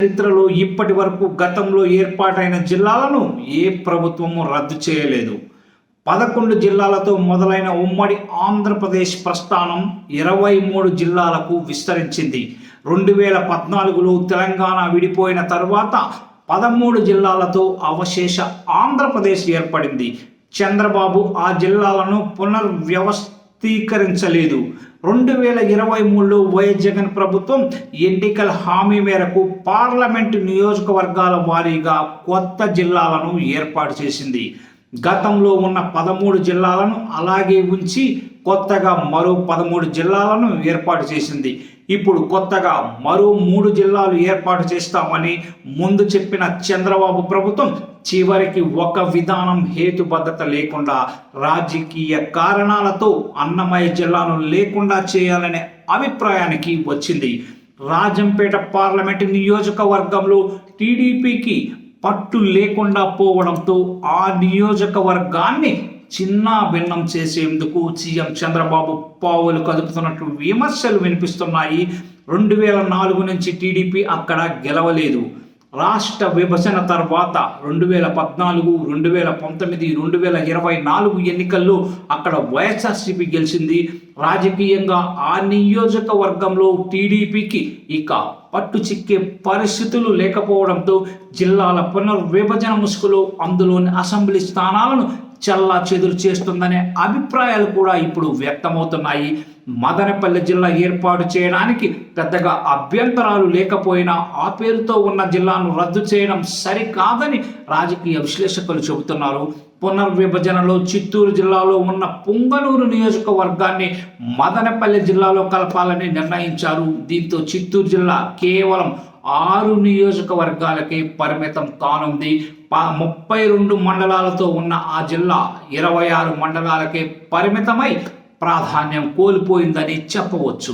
చరిత్రలో ఇప్పటి వరకు గతంలో ఏర్పాటైన జిల్లాలను ఏ ప్రభుత్వము రద్దు చేయలేదు. 11 జిల్లాలతో మొదలైన ఉమ్మడి ఆంధ్రప్రదేశ్ ప్రస్థానం 23 జిల్లాలకు విస్తరించింది. 2014లో తెలంగాణ విడిపోయిన తరువాత 13 జిల్లాలతో అవశేష ఆంధ్రప్రదేశ్ ఏర్పడింది. చంద్రబాబు ఆ జిల్లాలను పునర్వ్యవస్థీకరించలేదు. 2023లో వైఎస్ జగన్ ప్రభుత్వం ఎన్నికల హామీ మేరకు పార్లమెంటు నియోజకవర్గాల వారీగా కొత్త జిల్లాలను ఏర్పాటు చేసింది. గతంలో ఉన్న 13 జిల్లాలను అలాగే ఉంచి కొత్తగా మరో 13 జిల్లాలను ఏర్పాటు చేసింది. ఇప్పుడు కొత్తగా మరో 3 జిల్లాలు ఏర్పాటు చేస్తామని ముందు చెప్పిన చంద్రబాబు ప్రభుత్వం చివరికి ఒక విధానం హేతుబద్ధత లేకుండా రాజకీయ కారణాలతో అన్నమయ్య జిల్లాను లేకుండా చేయాలనే అభిప్రాయానికి వచ్చింది. రాజంపేట పార్లమెంటు నియోజకవర్గంలో టీడీపీకి పట్టు లేకుండా పోవడంతో ఆ నియోజకవర్గాన్ని చిన్న భిన్నం చేసేందుకు సీఎం చంద్రబాబు పావులు కదుపుతున్నట్లు విమర్శలు వినిపిస్తున్నాయి. 2004 నుంచి టీడీపీ అక్కడ గెలవలేదు. రాష్ట్ర విభజన తర్వాత 2014, 2019, 2024 ఎన్నికల్లో అక్కడ వైఎస్ఆర్సీపీ గెలిచింది. రాజకీయంగా ఆ నియోజకవర్గంలో టీడీపీకి ఇక పట్టు చిక్కే పరిస్థితులు లేకపోవడంతో జిల్లాల పునర్విభజన ముసుగులో అందులోని అసెంబ్లీ స్థానాలను చల్లా చెదురు చేస్తుందనే అభిప్రాయాలు కూడా ఇప్పుడు వ్యక్తమవుతున్నాయి. మదనపల్లి జిల్లా ఏర్పాటు చేయడానికి పెద్దగా అభ్యంతరాలు లేకపోయినా ఆ పేరుతో ఉన్న జిల్లాను రద్దు చేయడం సరికాదని రాజకీయ విశ్లేషకులు చెబుతున్నారు. పునర్విభజనలో చిత్తూరు జిల్లాలో ఉన్న పుంగనూరు నియోజకవర్గాన్ని మదనపల్లి జిల్లాలో కలపాలని నిర్ణయించారు. దీంతో చిత్తూరు జిల్లా కేవలం 6 నియోజకవర్గాలకే పరిమితం కానుంది. 32 మండలాలతో ఉన్న ఆ జిల్లా 26 మండలాలకే పరిమితమై ప్రాధాన్యం కోల్పోయిందని చెప్పవచ్చు.